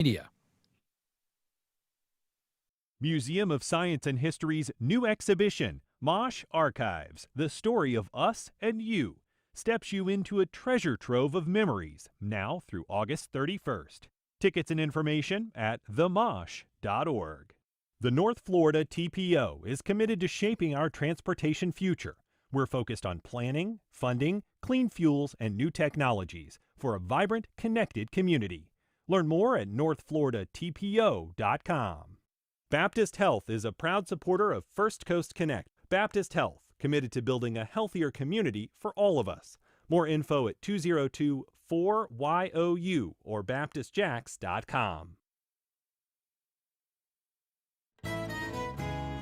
Media. Museum of Science and History's new exhibition, Mosh Archives, the story of us and you, steps you into a treasure trove of memories, now through August 31st. Tickets and information at themosh.org. The North Florida TPO is committed to shaping our transportation future. We're focused on planning, funding, clean fuels, and new technologies for a vibrant, connected community. Learn more at northfloridatpo.com. Baptist Health is a proud supporter of First Coast Connect. Baptist Health, committed to building a healthier community for all of us. More info at 202-4YOU or baptistjacks.com.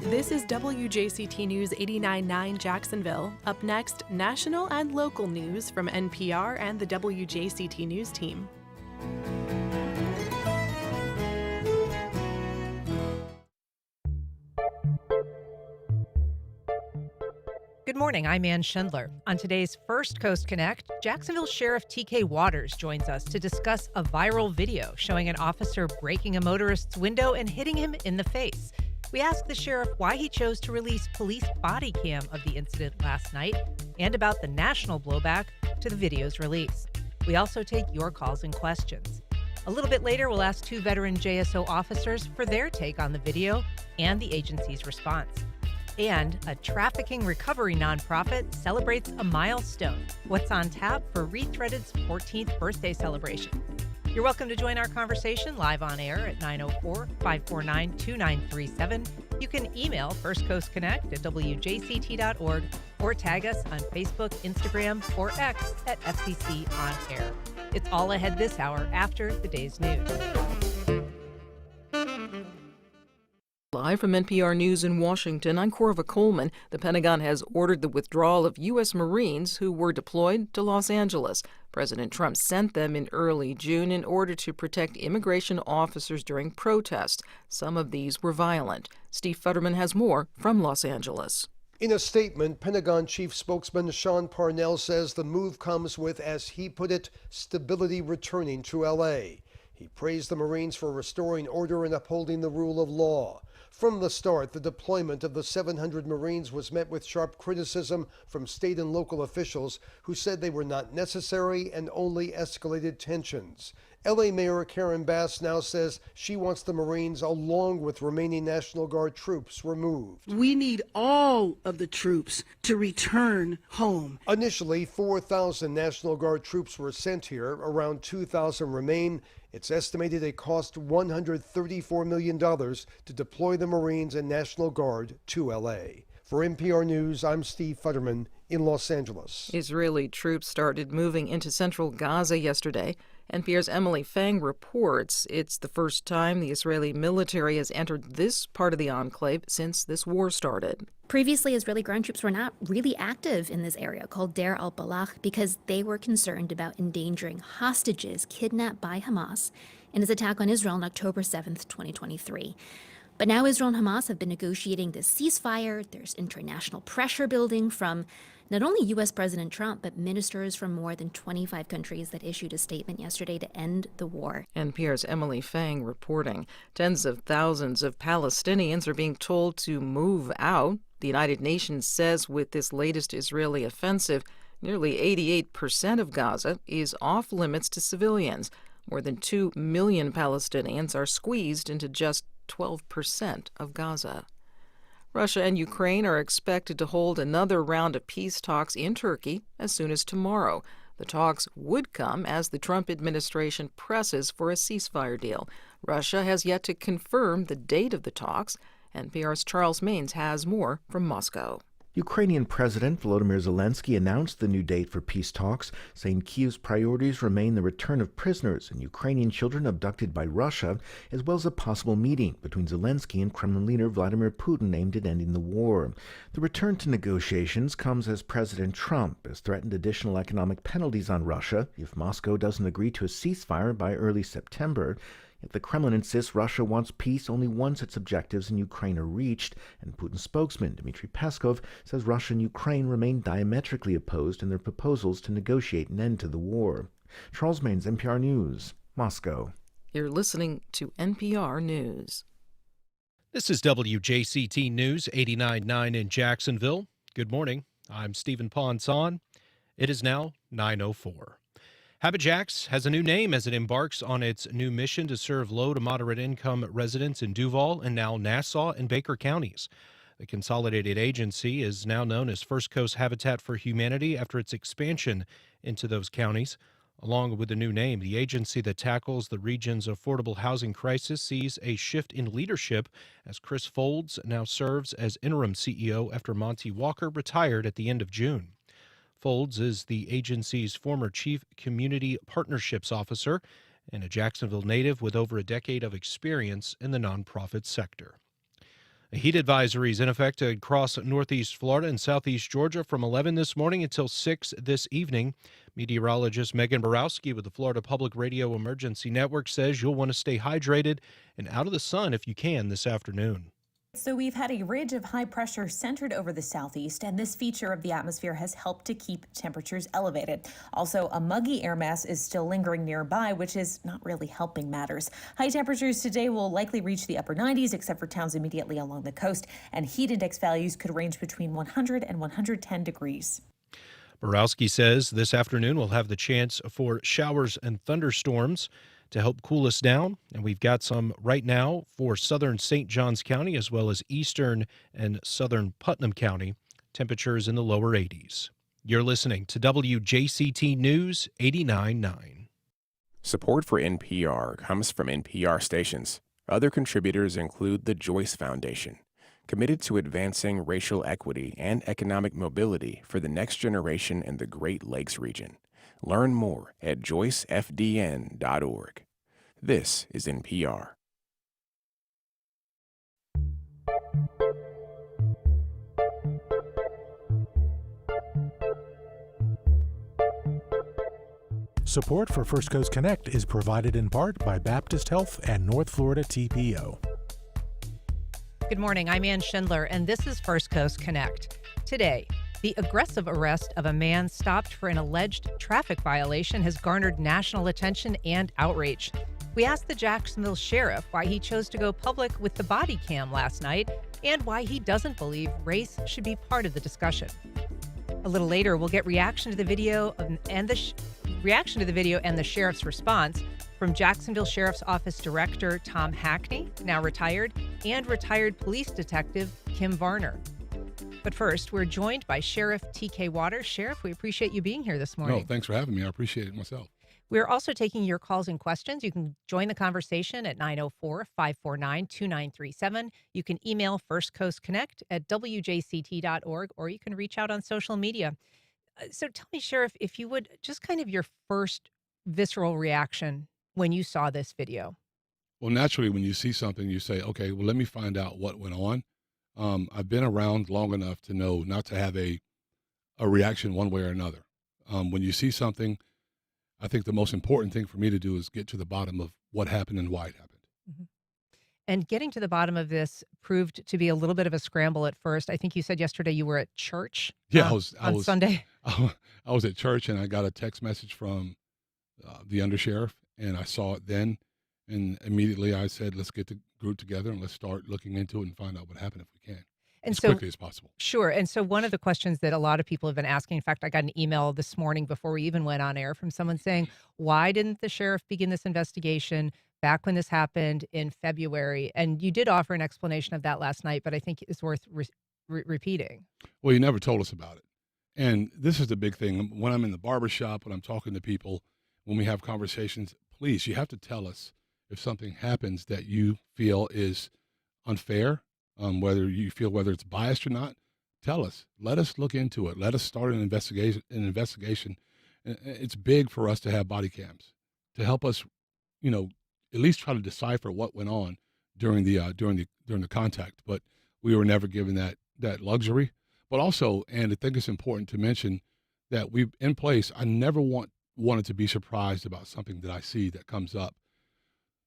This is WJCT News 89.9 Jacksonville. Up next, national and local news from NPR and the WJCT News team. Good morning, I'm Ann Schindler. On today's First Coast Connect, Jacksonville Sheriff TK Waters joins us to discuss a viral video showing an officer breaking a motorist's window and hitting him in the face. We asked the sheriff why he chose to release police body cam of the incident last night and about the national blowback to the video's release. We also take your calls and questions. A little bit later, we'll ask two veteran JSO officers for their take on the video and the agency's response. And a trafficking recovery nonprofit celebrates a milestone. What's on tap for Rethreaded's 14th birthday celebration? You're welcome to join our conversation live on air at 904-549-2937. You can email First Coast Connect at WJCT.org or tag us on Facebook, Instagram, or X at FCC On Air. It's all ahead this hour after the day's news. Live from NPR News in Washington, I'm Corva Coleman. The Pentagon has ordered the withdrawal of U.S. Marines who were deployed to Los Angeles. President Trump sent them in early June in order to protect immigration officers during protests. Some of these were violent. Steve Futterman has more from Los Angeles. In a statement, Pentagon Chief Spokesman Sean Parnell says the move comes with, as he put it, stability returning to L.A. He praised the Marines for restoring order and upholding the rule of law. From the start, the deployment of the 700 Marines was met with sharp criticism from state and local officials who said they were not necessary and only escalated tensions. L.A. Mayor Karen Bass now says she wants the Marines, along with remaining National Guard troops, removed. We need all of the troops to return home. Initially, 4,000 National Guard troops were sent here. Around 2,000 remain. It's estimated it cost $134 million to deploy the Marines and National Guard to L.A. For NPR News, I'm Steve Futterman in Los Angeles. Israeli troops started moving into central Gaza yesterday. NPR's Emily Fang reports it's the first time the Israeli military has entered this part of the enclave since this war started. Previously, Israeli ground troops were not really active in this area called Deir al-Balach because they were concerned about endangering hostages kidnapped by Hamas in its attack on Israel on October 7th, 2023. But now Israel and Hamas have been negotiating this ceasefire. There's international pressure building from not only U.S. President Trump, but ministers from more than 25 countries that issued a statement yesterday to end the war. NPR's Emily Fang reporting. Tens of thousands of Palestinians are being told to move out. The United Nations says with this latest Israeli offensive, nearly 88% of Gaza is off limits to civilians. More than 2 million Palestinians are squeezed into just 12% of Gaza. Russia and Ukraine are expected to hold another round of peace talks in Turkey as soon as tomorrow. The talks would come as the Trump administration presses for a ceasefire deal. Russia has yet to confirm the date of the talks. NPR's Charles Maines has more from Moscow. Ukrainian President Volodymyr Zelensky announced the new date for peace talks, saying Kyiv's priorities remain the return of prisoners and Ukrainian children abducted by Russia, as well as a possible meeting between Zelensky and Kremlin leader Vladimir Putin aimed at ending the war. The return to negotiations comes as President Trump has threatened additional economic penalties on Russia if Moscow doesn't agree to a ceasefire by early September. Yet the Kremlin insists Russia wants peace only once its objectives in Ukraine are reached, and Putin's spokesman, Dmitry Peskov, says Russia and Ukraine remain diametrically opposed in their proposals to negotiate an end to the war. Charles Maines, NPR News, Moscow. You're listening to NPR News. This is WJCT News 89.9 in Jacksonville. Good morning. I'm Stephen Ponson. It is now 9:04. Habit Jacks has a new name as it embarks on its new mission to serve low to moderate income residents in Duval and now Nassau and Baker counties. The consolidated agency is now known as First Coast Habitat for Humanity after its expansion into those counties. Along with the new name, the agency that tackles the region's affordable housing crisis sees a shift in leadership as Chris Folds now serves as interim CEO after Monty Walker retired at the end of June. Folds is the agency's former chief community partnerships officer and a Jacksonville native with over a decade of experience in the nonprofit sector. A heat advisory is in effect across northeast Florida and southeast Georgia from 11 this morning until 6 this evening. Meteorologist Megan Borowski with the Florida Public Radio Emergency Network says you'll want to stay hydrated and out of the sun if you can this afternoon. So we've had a ridge of high pressure centered over the southeast, and this feature of the atmosphere has helped to keep temperatures elevated. Also, a muggy air mass is still lingering nearby, which is not really helping matters. High temperatures today will likely reach the upper 90s, except for towns immediately along the coast, and heat index values could range between 100 and 110 degrees. Borowski says this afternoon we'll have the chance for showers and thunderstorms to help cool us down, and we've got some right now for southern St. Johns County as well as eastern and southern Putnam County. Temperatures in the lower 80s. You're listening to WJCT News 89.9. Support for NPR comes from NPR stations. Other contributors include the Joyce Foundation, committed to advancing racial equity and economic mobility for the next generation in the Great Lakes region. Learn more at joycefdn.org. This is NPR. Support for First Coast Connect is provided in part by Baptist Health and North Florida TPO. Good morning. I'm Ann Schindler, and this is First Coast Connect. Today, the aggressive arrest of a man stopped for an alleged traffic violation has garnered national attention and outrage. We asked the Jacksonville sheriff why he chose to go public with the body cam last night and why he doesn't believe race should be part of the discussion. A little later, we'll get reaction to the video and the sheriff's response from Jacksonville Sheriff's Office Director Tom Hackney, now retired, and retired police detective Kim Varner. But first, we're joined by Sheriff TK Waters. Sheriff, we appreciate you being here this morning. No, thanks for having me. I appreciate it myself. We're also taking your calls and questions. You can join the conversation at 904-549-2937. You can email firstcoastconnect@wjct.org, or you can reach out on social media. So tell me, Sheriff, if you would, just kind of your first visceral reaction when you saw this video. Well, naturally, when you see something, you say, okay, well, let me find out what went on. I've been around long enough to know not to have a reaction one way or another. When you see something, I think the most important thing for me to do is get to the bottom of what happened and why it happened. Mm-hmm. And getting to the bottom of this proved to be a little bit of a scramble at first. I think you said yesterday you were at church. Yeah, I was Sunday. I was at church and I got a text message from the undersheriff, and I saw it then. And immediately I said, let's get the group together and let's start looking into it and find out what happened if we can. And as so, quickly as possible. Sure. And so one of the questions that a lot of people have been asking, in fact, I got an email this morning before we even went on air from someone saying, why didn't the sheriff begin this investigation back when this happened in February? And you did offer an explanation of that last night, but I think it's worth repeating. Well, you never told us about it. And this is the big thing. When I'm in the barbershop, when I'm talking to people, when we have conversations, please, you have to tell us if something happens that you feel is unfair, whether it's biased or not. Tell us. Let us look into it. Let us start an investigation. It's big for us to have body cams to help us, at least try to decipher what went on during the contact. But we were never given that luxury. But also, and I think it's important to mention that we've in place. I never wanted to be surprised about something that I see that comes up.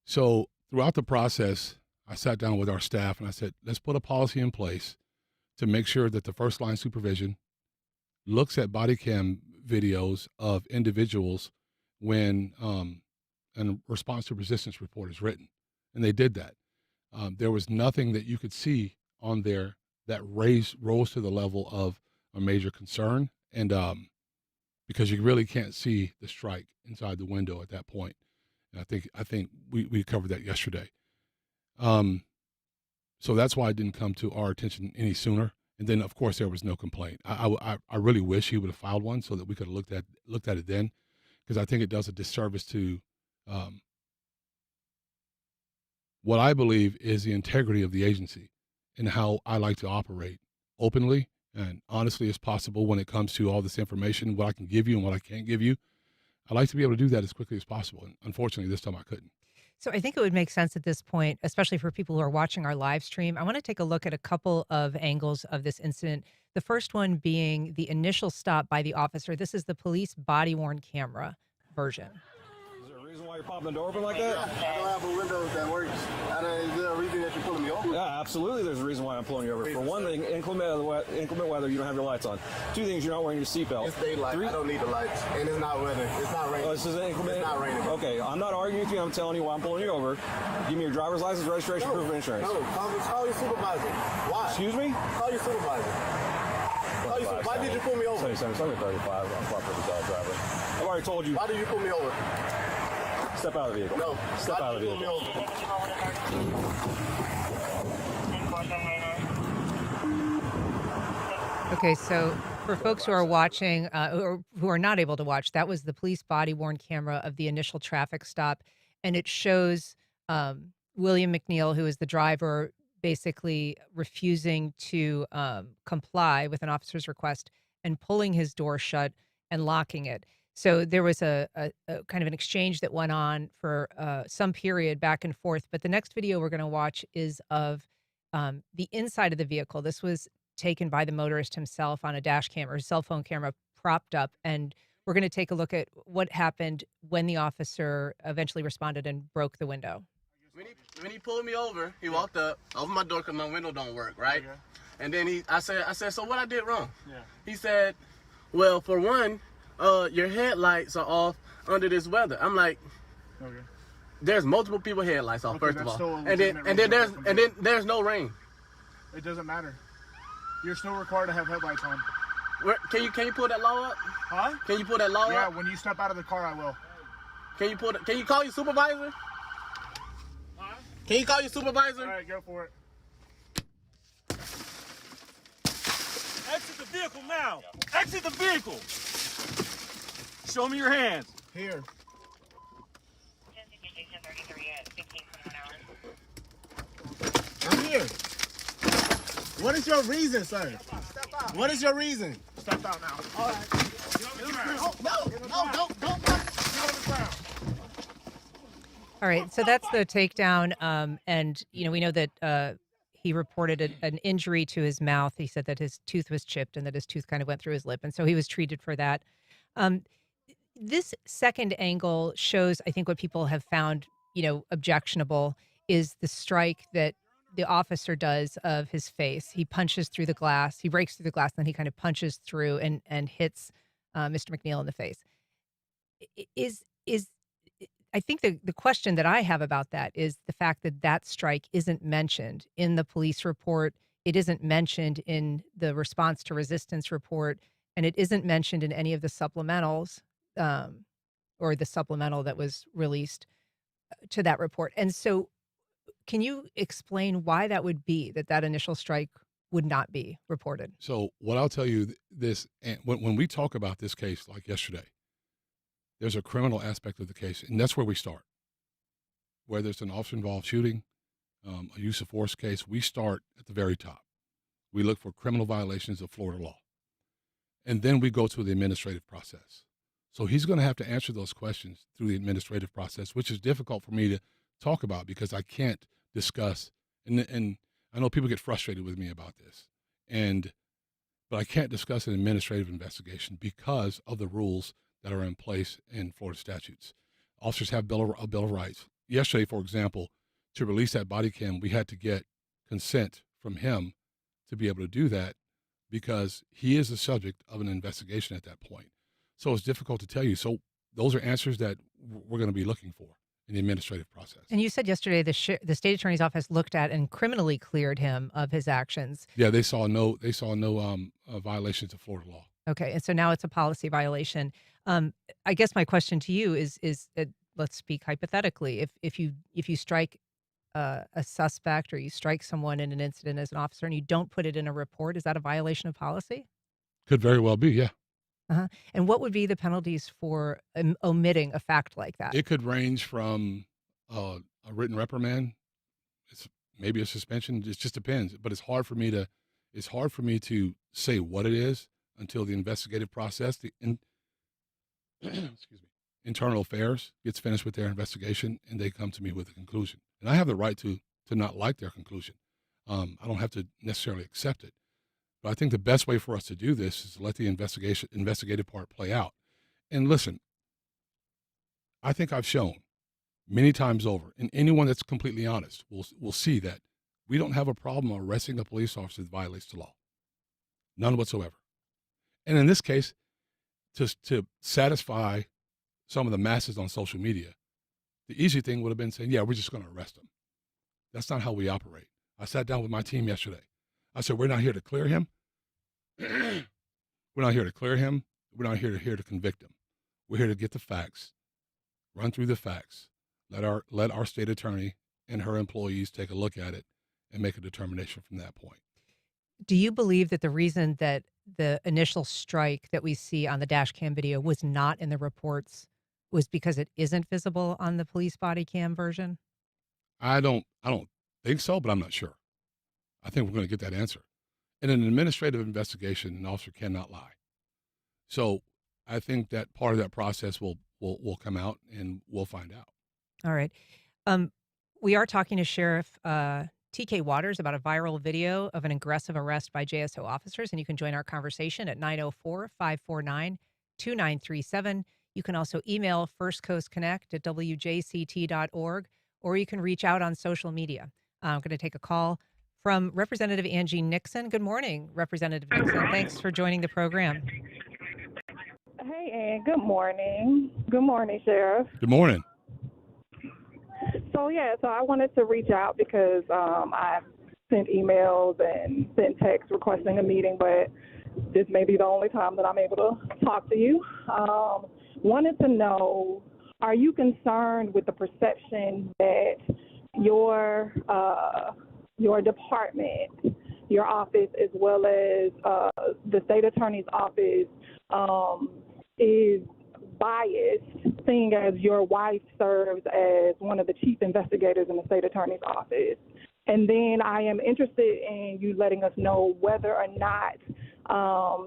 So throughout the process, I sat down with our staff and I said, let's put a policy in place to make sure that the first line supervision looks at body cam videos of individuals when and response to resistance report is written. And they did that. There was nothing that you could see on there that rose to the level of a major concern. And because you really can't see the strike inside the window at that point. And I think we covered that yesterday. So that's why it didn't come to our attention any sooner. And then, of course, there was no complaint. I really wish he would have filed one so that we could have looked at it then, because I think it does a disservice to what I believe is the integrity of the agency and how I like to operate openly and honestly as possible when it comes to all this information, what I can give you and what I can't give you. I like to be able to do that as quickly as possible. And unfortunately, this time I couldn't. So I think it would make sense at this point, especially for people who are watching our live stream. I want to take a look at a couple of angles of this incident. The first one being the initial stop by the officer. This is the police body-worn camera version. Is there a reason why you're popping the door open like that? I don't have a window that works. Is there a reason that you're pulling me over? Yeah, absolutely there's a reason why I'm pulling you over. For one thing, inclement weather, you don't have your lights on. Two things, you're not wearing your seatbelt. It's daylight. I don't need the lights. And it's not weather. It's not raining. Oh, this is inclement? It's not raining. Okay, I'm not arguing with you. I'm telling you why I'm pulling you over. Give me your driver's license, registration, proof of insurance. No, call your supervisor. Why? Excuse me? Call your supervisor. Why did you pull me over? 77, 35. I'm proper driver. I've already told you. Why did you pull me over? Step out of the vehicle. No. Step out of the vehicle. Okay, so for folks who are watching, or who are not able to watch, that was the police body-worn camera of the initial traffic stop, and it shows William McNeil, who is the driver, basically refusing to comply with an officer's request and pulling his door shut and locking it. So there was a kind of an exchange that went on for some period back and forth. But the next video we're going to watch is of the inside of the vehicle. This was taken by the motorist himself on a dash cam or cell phone camera propped up. And we're going to take a look at what happened when the officer eventually responded and broke the window. When he pulled me over, he walked up, opened my door because my window don't work, right? Okay. And then I said, so what I did wrong? Yeah. He said, well, for one, your headlights are off under this weather. I'm like, okay. There's multiple people headlights off, first of all. And then there's no rain. It doesn't matter. You're still required to have headlights on. Can you pull that law up? Huh? Can you pull that law up? Yeah, when you step out of the car, I will. Can you call your supervisor? Huh? Can you call your supervisor? All right, go for it. Exit the vehicle now. Exit the vehicle. Show me your hands. Here. I'm here. What is your reason, sir? Step out. What is your reason? Step out now. All right. No, don't. All right, so that's the takedown. And, we know that he reported an injury to his mouth. He said that his tooth was chipped and that his tooth kind of went through his lip. And so he was treated for that. This second angle shows, I think, what people have found, objectionable is the strike that the officer does of his face. He punches through the glass. He breaks through the glass, and then he kind of punches through and hits Mr. McNeil in the face. I think the question that I have about that is the fact that strike isn't mentioned in the police report. It isn't mentioned in the response to resistance report, and it isn't mentioned in any of the supplementals or the supplemental that was released to that report. And so can you explain why that would be, that initial strike would not be reported? So what I'll tell you this, and when we talk about this case like yesterday, there's a criminal aspect of the case, and that's where we start. Whether it's an officer-involved shooting, a use of force case, we start at the very top. We look for criminal violations of Florida law. And then we go to the administrative process. So he's going to have to answer those questions through the administrative process, which is difficult for me to talk about because I can't discuss, and I know people get frustrated with me about this, but I can't discuss an administrative investigation because of the rules that are in place in Florida statutes. Officers have a bill of rights. Yesterday, for example, to release that body cam, we had to get consent from him to be able to do that because he is the subject of an investigation at that point. So it's difficult to tell you. So those are answers that we're going to be looking for. in the administrative process. And you said yesterday the state attorney's office looked at and criminally cleared him of his actions. Yeah, they saw no violations of Florida law. Okay, and so now it's a policy violation. I guess my question to you is let's speak hypothetically. If you strike a suspect or you strike someone in an incident as an officer and you don't put it in a report, is that a violation of policy? Could very well be, yeah. Uh-huh. And what would be the penalties for omitting a fact like that? It could range from a written reprimand, maybe a suspension. It just depends. But it's hard for me to say what it is until the investigative process, excuse me, internal affairs gets finished with their investigation and they come to me with a conclusion. And I have the right to not like their conclusion. I don't have to necessarily accept it. But I think the best way for us to do this is to let the investigative part play out. And listen, I think I've shown many times over, and anyone that's completely honest will see that we don't have a problem arresting a police officer that violates the law. None whatsoever. And in this case, to satisfy some of the masses on social media, the easy thing would have been saying, yeah, we're just going to arrest him. That's not how we operate. I sat down with my team yesterday. I said, we're not here to clear him. We're not here to clear him. We're not here to convict him. We're here to get the facts, run through the facts, let our state attorney and her employees take a look at it and make a determination from that point. Do you believe that the reason that the initial strike that we see on the dash cam video was not in the reports was because it isn't visible on the police body cam version? I don't think so, but I'm not sure. I think we're going to get that answer. In an administrative investigation, an officer cannot lie. So I think that part of that process will come out and we'll find out. All right. We are talking to Sheriff TK Waters about a viral video of an aggressive arrest by JSO officers, and you can join our conversation at 904-549-2937. You can also email firstcoastconnect@wjct.org, or you can reach out on social media. I'm going to take a call from Representative Angie Nixon. Good morning, Representative Nixon. Thanks for joining the program. Hey, Ann. Good morning. Good morning, Sheriff. Good morning. So I wanted to reach out because I've sent emails and sent texts requesting a meeting, but this may be the only time that I'm able to talk to you. Wanted to know, are you concerned with the perception that your department, your office, as well as the state attorney's office is biased, seeing as your wife serves as one of the chief investigators in the state attorney's office? And then I am interested in you letting us know whether or not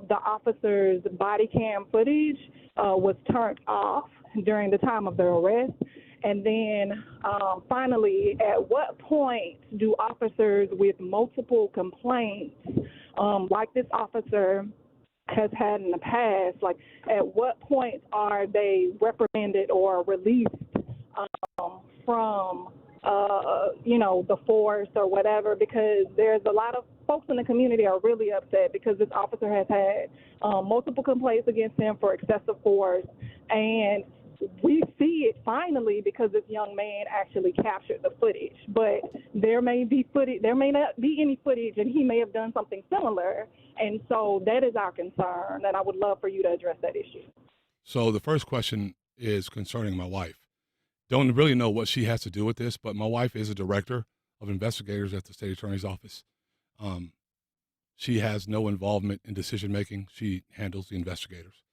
the officer's body cam footage was turned off during the time of the arrest. And then finally, at what point do officers with multiple complaints, like this officer has had in the past, like at what point are they reprimanded or released from, the force or whatever? Because there's a lot of folks in the community are really upset because this officer has had multiple complaints against him for excessive force, and we see it finally because this young man actually captured the footage. But there may not be any footage, and he may have done something similar. And so that is our concern, and I would love for you to address that issue. So the first question is concerning my wife. Don't really know what she has to do with this, but my wife is a director of investigators at the state attorney's office. She has no involvement in decision making. She handles the investigators.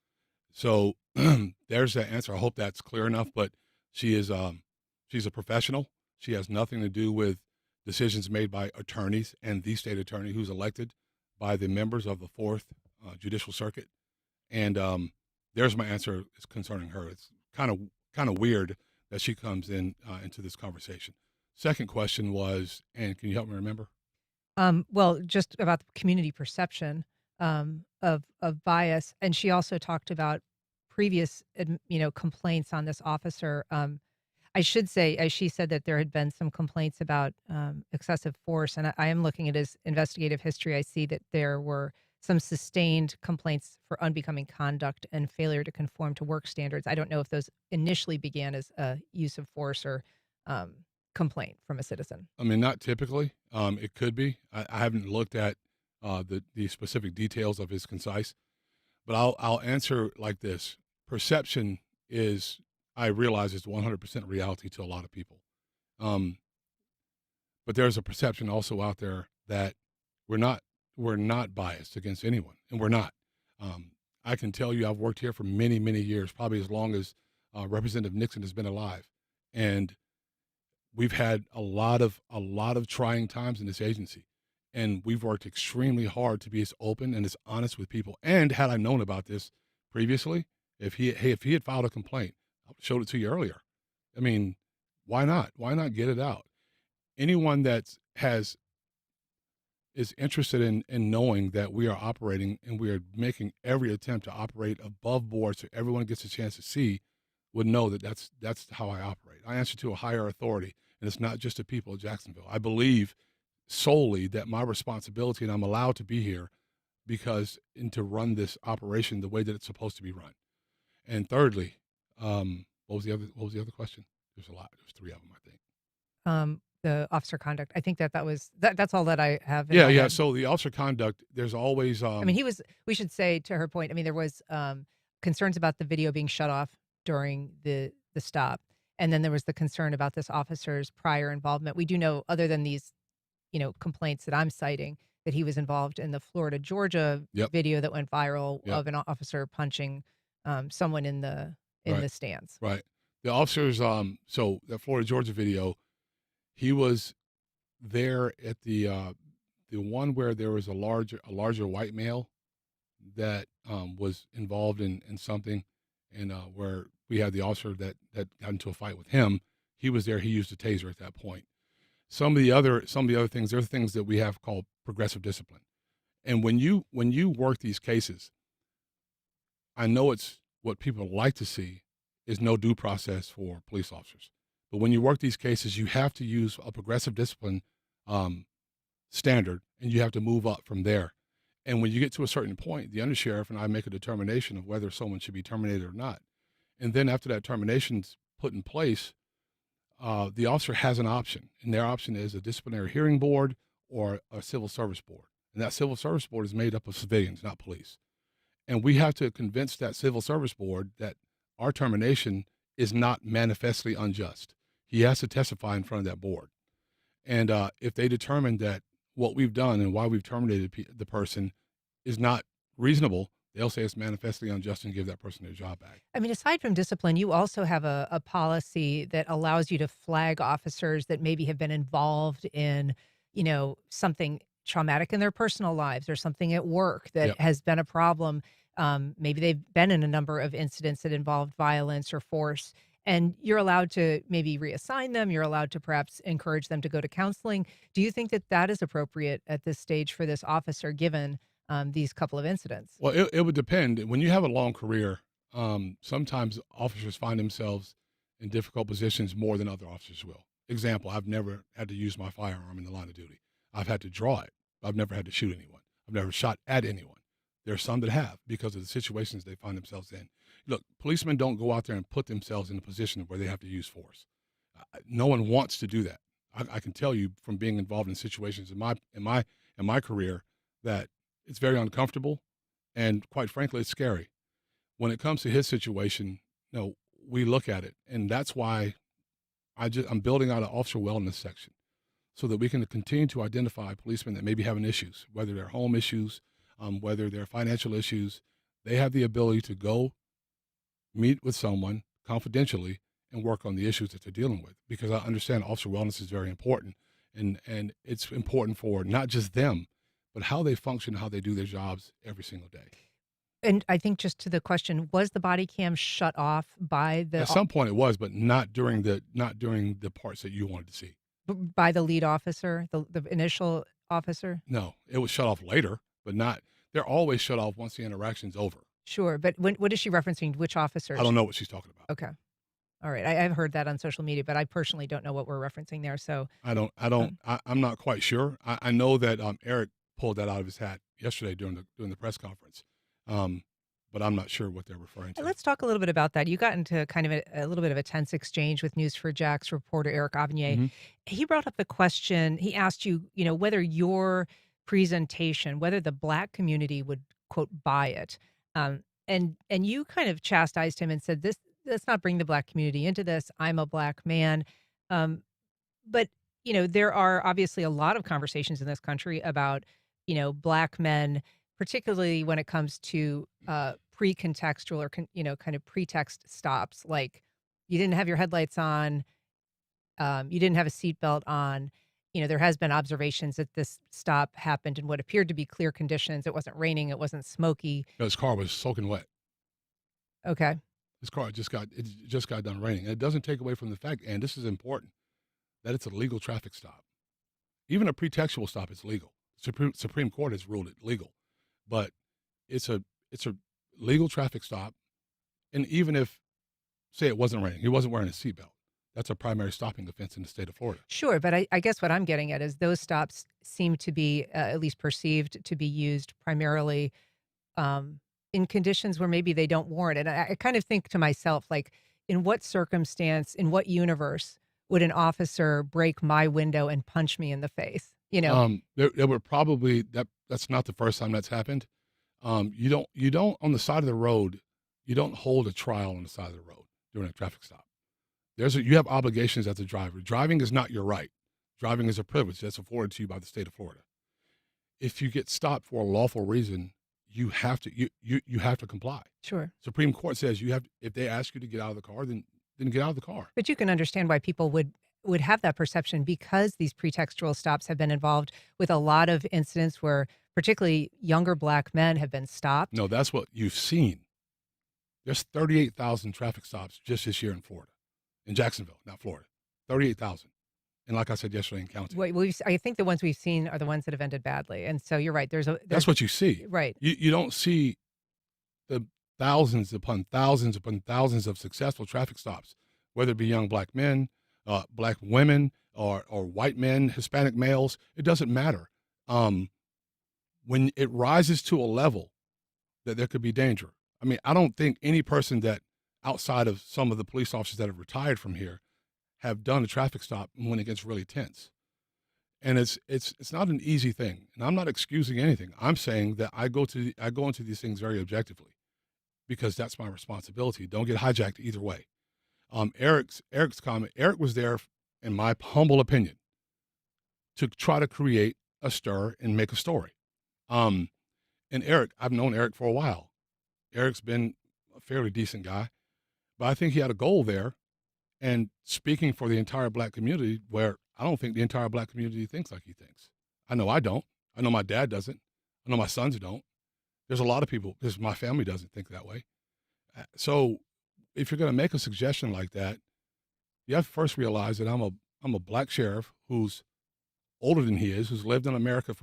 So there's that answer. I hope that's clear enough, but she's a professional. She has nothing to do with decisions made by attorneys and the state attorney who's elected by the members of the Fourth Judicial Circuit. And there's my answer is concerning her. It's kind of weird that she comes into this conversation. Second question was, and can you help me remember? Well, just about the community perception of bias, and she also talked about previous, complaints on this officer. I should say, she said that there had been some complaints about excessive force, and I am looking at his investigative history. I see that there were some sustained complaints for unbecoming conduct and failure to conform to work standards. I don't know if those initially began as a use of force or um, complaint from a citizen. I mean, not typically. It could be. I haven't looked at the specific details of his concise, but I'll answer like this. Perception is, I realize, it's 100% reality to a lot of people. But there's a perception also out there that we're not biased against anyone, and we're not. I can tell you, I've worked here for many, many years, probably as long as Representative Nixon has been alive, and we've had a lot of trying times in this agency, and we've worked extremely hard to be as open and as honest with people. And had I known about this previously, if he had filed a complaint, I would have showed it to you earlier. I mean, why not? Why not get it out? Anyone that is interested in knowing that we are operating and we are making every attempt to operate above board so everyone gets a chance to see would know that that's how I operate. I answer to a higher authority, and it's not just the people of Jacksonville. I believe solely that my responsibility, and I'm allowed to be here and to run this operation the way that it's supposed to be run. And thirdly, what was the other question? There's a lot. There's three of them, I think. The officer conduct. I think that's all that I have. Yeah, yeah. So the officer conduct, there's always. I mean, we should say, to her point, I mean, there was concerns about the video being shut off during the stop. And then there was the concern about this officer's prior involvement. We do know, other than these, complaints that I'm citing, that he was involved in the Florida, Georgia video that went viral of an officer punching someone in the stands. Right. The officers, so that Florida, Georgia video, he was there at the one where there was a larger white male that was involved in something, and where we had the officer that got into a fight with him. He was there. He used a taser at that point. Some of the other things, there are things that we have called progressive discipline. And when you work these cases, I know it's what people like to see is no due process for police officers. But when you work these cases, you have to use a progressive discipline standard, and you have to move up from there. And when you get to a certain point, the undersheriff and I make a determination of whether someone should be terminated or not. And then after that termination's put in place, the officer has an option, and their option is a disciplinary hearing board or a civil service board. And that civil service board is made up of civilians, not police. And we have to convince that civil service board that our termination is not manifestly unjust. He has to testify in front of that board. And if they determine that what we've done and why we've terminated the person is not reasonable, they'll say it's manifestly unjust and give that person their job back. I mean, aside from discipline, you also have a policy that allows you to flag officers that maybe have been involved in, something traumatic in their personal lives or something at work that has been a problem. Maybe they've been in a number of incidents that involved violence or force. And you're allowed to maybe reassign them. You're allowed to perhaps encourage them to go to counseling. Do you think that is appropriate at this stage for this officer, given these couple of incidents? Well, it would depend. When you have a long career, sometimes officers find themselves in difficult positions more than other officers will. Example, I've never had to use my firearm in the line of duty. I've had to draw it. I've never had to shoot anyone. I've never shot at anyone. There are some that have, because of the situations they find themselves in. Look, policemen don't go out there and put themselves in a position where they have to use force. No one wants to do that. I can tell you from being involved in situations in my career that it's very uncomfortable, and quite frankly, it's scary. When it comes to his situation, we look at it, and that's why I'm building out an officer wellness section so that we can continue to identify policemen that may be having issues, whether they're home issues, whether they're financial issues. They have the ability to go meet with someone confidentially and work on the issues that they're dealing with, because I understand officer wellness is very important, and it's important for not just them, but how they function, how they do their jobs every single day. And I think, just to the question, was the body cam shut off by the... At some point it was, but not during the parts that you wanted to see. By the lead officer, the initial officer? No, it was shut off later, but not... They're always shut off once the interaction's over. Sure, but what is she referencing? Which officers? I don't know what she's talking about. Okay. All right. I've heard that on social media, but I personally don't know what we're referencing there. So I'm not quite sure. I know that Eric pulled that out of his hat yesterday during the press conference. But I'm not sure what they're referring to. Let's talk a little bit about that. You got into kind of a little bit of a tense exchange with News4Jax reporter Eric Avenier. Mm-hmm. He brought up the question, he asked you, whether your presentation, whether the Black community would, quote, buy it. And you kind of chastised him and said, let's not bring the Black community into this. I'm a Black man. But, there are obviously a lot of conversations in this country about, Black men, particularly when it comes to pre-contextual or, kind of pretext stops, like you didn't have your headlights on, you didn't have a seatbelt on. There has been observations that this stop happened in what appeared to be clear conditions. It wasn't raining. It wasn't smoky. His car was soaking wet. Okay. His car just got done raining. And it doesn't take away from the fact, and this is important, that it's a legal traffic stop. Even a pretextual stop is legal. Supreme Court has ruled it legal. But it's a legal traffic stop. And even if, say it wasn't raining, he wasn't wearing a seatbelt, that's a primary stopping offense in the state of Florida. Sure, but I guess what I'm getting at is those stops seem to be, at least perceived to be used primarily in conditions where maybe they don't warrant it. I kind of think to myself, like, in what circumstance, in what universe would an officer break my window and punch me in the face? There were probably, that's not the first time that's happened. You don't on the side of the road, you don't hold a trial on the side of the road during a traffic stop. You have obligations as a driver. Driving is not your right. Driving is a privilege that's afforded to you by the state of Florida. If you get stopped for a lawful reason, you have to comply. Sure. Supreme Court says if they ask you to get out of the car, then get out of the car. But you can understand why people would have that perception, because these pretextual stops have been involved with a lot of incidents where particularly younger Black men have been stopped. No, that's what you've seen. There's 38,000 traffic stops just this year in Florida. In Jacksonville, not Florida. 38,000. And like I said yesterday, in counting. I think the ones we've seen are the ones that have ended badly. And so you're right. That's what you see. Right. You don't see the thousands upon thousands upon thousands of successful traffic stops, whether it be young Black men, Black women, or white men, Hispanic males. It doesn't matter. When it rises to a level that there could be danger. I mean, I don't think any person that, outside of some of the police officers that have retired from here, have done a traffic stop when it gets really tense. And it's not an easy thing. And I'm not excusing anything. I'm saying that I go into these things very objectively, because that's my responsibility. Don't get hijacked either way. Eric's comment, Eric was there, in my humble opinion, to try to create a stir and make a story. And Eric, I've known Eric for a while. Eric's been a fairly decent guy. But I think he had a goal there, and speaking for the entire Black community, where I don't think the entire Black community thinks like he thinks. I know I don't. I know my dad doesn't. I know my sons don't. There's a lot of people, because my family doesn't think that way. So if you're going to make a suggestion like that, you have to first realize that I'm a Black sheriff who's older than he is, who's lived in America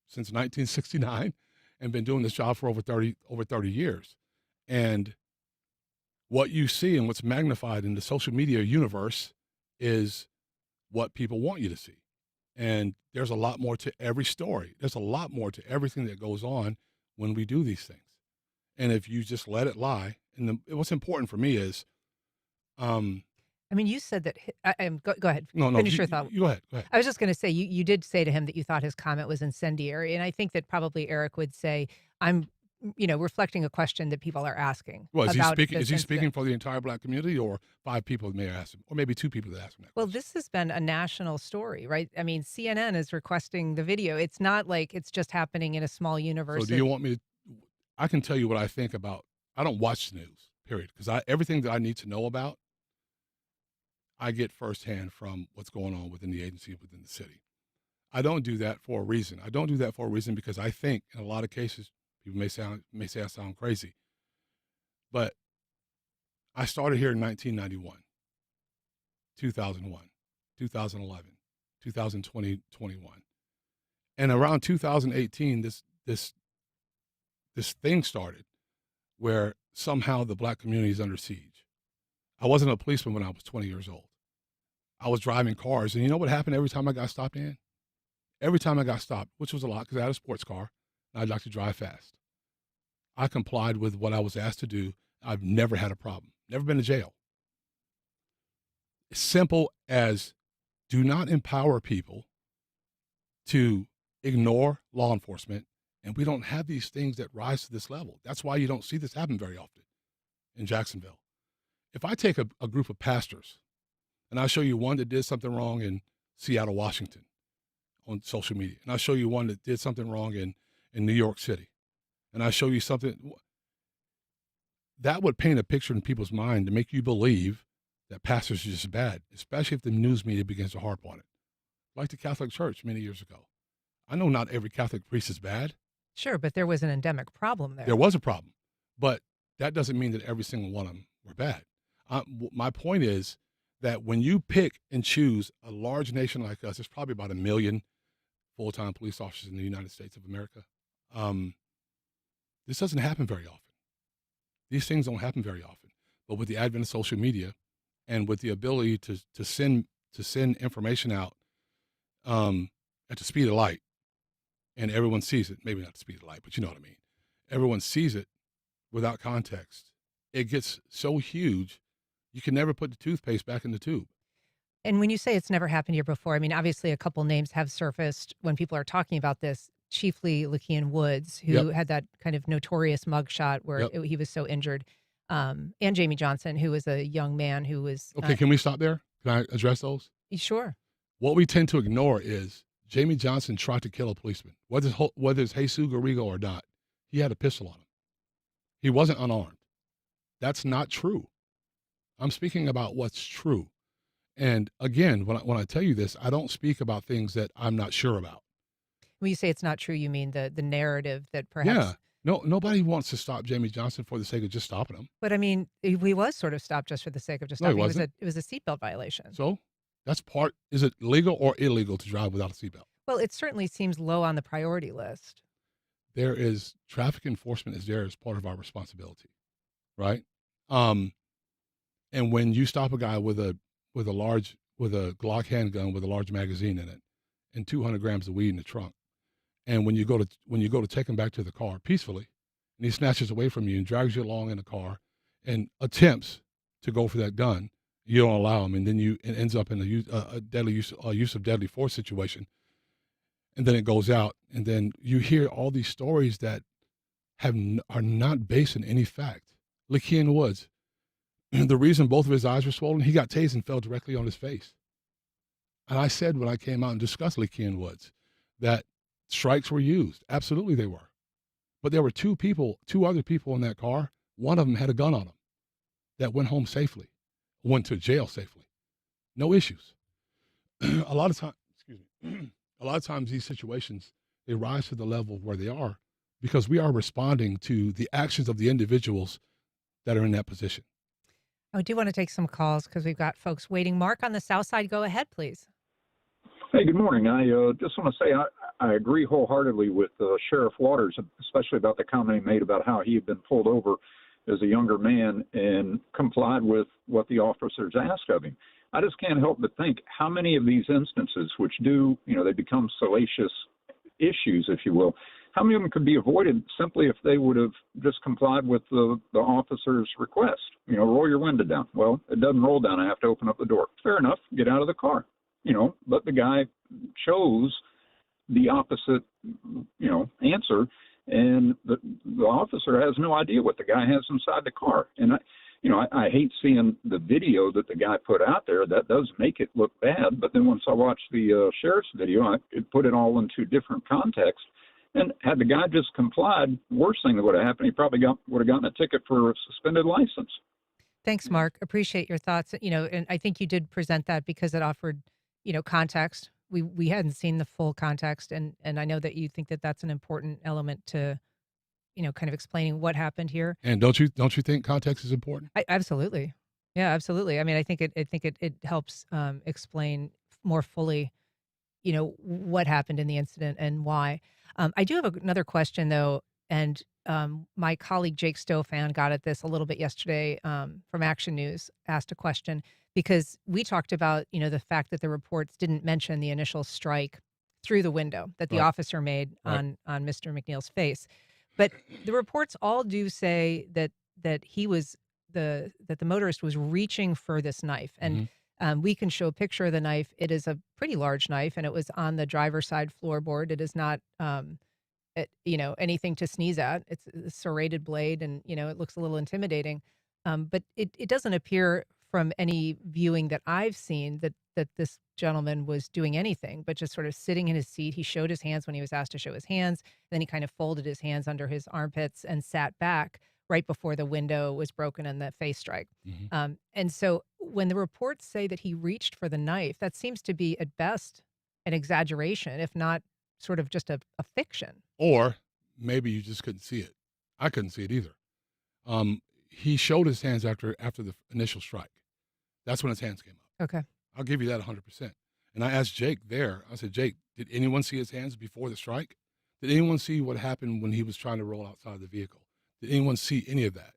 since 1969 and been doing this job for over 30 years. And what you see and what's magnified in the social media universe is what people want you to see. And there's a lot more to every story. There's a lot more to everything that goes on when we do these things. And if you just let it lie, and what's important for me is, I mean, you said that. Go ahead. No, Finish your thought. You go ahead. I was just going to say, you did say to him that you thought his comment was incendiary, and I think that probably Eric would say, I'm, reflecting a question that people are asking. Well, is he speaking for the entire Black community, or 5 people that may ask him, or maybe 2 people that ask him that question? Well, this has been a national story, right? I mean, CNN is requesting the video. It's not like it's just happening in a small universe. So do you want me to? I can tell you what I think about. I don't watch the news, period, because everything that I need to know about, I get firsthand from what's going on within the agency, within the city. I don't do that for a reason. I don't do that for a reason because I think in a lot of cases, people may say I sound crazy, but I started here in 1991, 2001, 2011, 2020, 21. And around 2018, this thing started where somehow the Black community is under siege. I wasn't a policeman when I was 20 years old. I was driving cars, and you know what happened every time I got stopped in? Every time I got stopped, which was a lot because I had a sports car, I'd like to drive fast. I complied with what I was asked to do. I've never had a problem, never been to jail. Simple as do not empower people to ignore law enforcement, and we don't have these things that rise to this level. That's why you don't see this happen very often in Jacksonville. If I take a group of pastors, and I'll show you one that did something wrong in Seattle, Washington on social media, and I'll show you one that did something wrong in New York City, and I'll show you something, that would paint a picture in people's mind to make you believe that pastors are just bad, especially if the news media begins to harp on it. Like the Catholic Church many years ago. I know not every Catholic priest is bad. Sure, but there was an endemic problem there. There was a problem, but that doesn't mean that every single one of them were bad. My point is that when you pick and choose a large nation like us, there's probably about 1 million full-time police officers in the United States of America. This doesn't happen very often. These things don't happen very often. But with the advent of social media and with the ability to send information out at the speed of light, and everyone sees it, maybe not the speed of light, but you know what I mean. Everyone sees it without context. It gets so huge, you can never put the toothpaste back in the tube. And when you say it's never happened here before, I mean, obviously a couple names have surfaced when people are talking about this, chiefly Lakean Woods, who had that kind of notorious mugshot where he was so injured, and Jamie Johnson, who was a young man who was... Okay, can we stop there? Can I address those? Sure. What we tend to ignore is Jamie Johnson tried to kill a policeman, whether it's Jesus Garrigo or not. He had a pistol on him. He wasn't unarmed. That's not true. I'm speaking about what's true. And again, when I tell you this, I don't speak about things that I'm not sure about. When you say it's not true, you mean the narrative that perhaps... Yeah. No, nobody wants to stop Jamie Johnson for the sake of just stopping him. But I mean, he was sort of stopped just for the sake of just No, he stopping. wasn't. It was a seatbelt violation. So that's part, is it legal or illegal to drive without a seatbelt? Well, it certainly seems low on the priority list. There is traffic enforcement is there as part of our responsibility, right? And when you stop a guy with a Glock handgun with a large magazine in it and 200 grams of weed in the trunk, and when you go to take him back to the car peacefully, and he snatches away from you and drags you along in the car and attempts to go for that gun, you don't allow him, and then it ends up in a deadly use of deadly force situation, and then it goes out, and then you hear all these stories that are not based in any fact. Lakean Woods, the reason both of his eyes were swollen, he got tased and fell directly on his face. And I said when I came out and discussed Lakean Woods that strikes were used. Absolutely they were. But there were two other people in that car. One of them had a gun on him that went home safely, went to jail safely. No issues. A lot of times these situations, they rise to the level of where they are because we are responding to the actions of the individuals that are in that position. I do want to take some calls because we've got folks waiting. Mark on the south side, go ahead, please. Hey, good morning. I just want to say I agree wholeheartedly with Sheriff Waters, especially about the comment he made about how he had been pulled over as a younger man and complied with what the officers asked of him. I just can't help but think how many of these instances, which they become salacious issues, if you will, how many of them could be avoided simply if they would have just complied with the officer's request? Roll your window down. Well, it doesn't roll down. I have to open up the door. Fair enough. Get out of the car. But the guy chose the opposite, answer, and the officer has no idea what the guy has inside the car. And I hate seeing the video that the guy put out there. That does make it look bad. But then once I watched the sheriff's video, I could put it all into different context. And had the guy just complied, worst thing that would have happened, he probably would have gotten a ticket for a suspended license. Thanks, Mark. Appreciate your thoughts. And I think you did present that because it offered, context. We hadn't seen the full context, and I know that you think that that's an important element to, kind of explaining what happened here. And don't you think context is important? Absolutely, yeah, absolutely. I mean, I think it helps explain more fully, what happened in the incident and why. I do have another question though, and my colleague Jake Stofan got at this a little bit yesterday from Action News, asked a question because we talked about, the fact that the reports didn't mention the initial strike through the window that the Right. officer made Right. on Mr. McNeil's face. But the reports all do say that he was that the motorist was reaching for this knife, and Mhm. we can show a picture of the knife. It is a pretty large knife, and it was on the driver's side floorboard. It is not, anything to sneeze at. It's a serrated blade, and it looks a little intimidating. But it doesn't appear from any viewing that I've seen that this gentleman was doing anything, but just sort of sitting in his seat. He showed his hands when he was asked to show his hands. Then he kind of folded his hands under his armpits and sat back right before the window was broken and the face strike. And so when the reports say that he reached for the knife, that seems to be at best an exaggeration, if not sort of just a fiction. Or maybe you just couldn't see it. I couldn't see it either. He showed his hands after the initial strike. That's when his hands came up. Okay. I'll give you that 100%. And I asked Jake there, I said, Jake, did anyone see his hands before the strike? Did anyone see what happened when he was trying to roll outside the vehicle? Did anyone see any of that?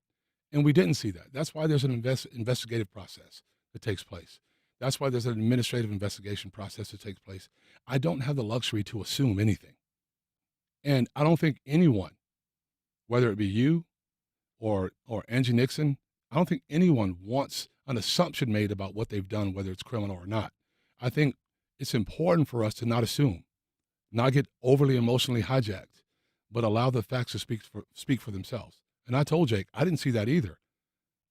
And we didn't see that. That's why there's an investigative process that takes place. That's why there's an administrative investigation process that takes place. I don't have the luxury to assume anything. And I don't think anyone, whether it be you or Angie Nixon, I don't think anyone wants an assumption made about what they've done, whether it's criminal or not. I think it's important for us to not assume, not get overly emotionally hijacked, but allow the facts to speak for themselves. And I told Jake, I didn't see that either,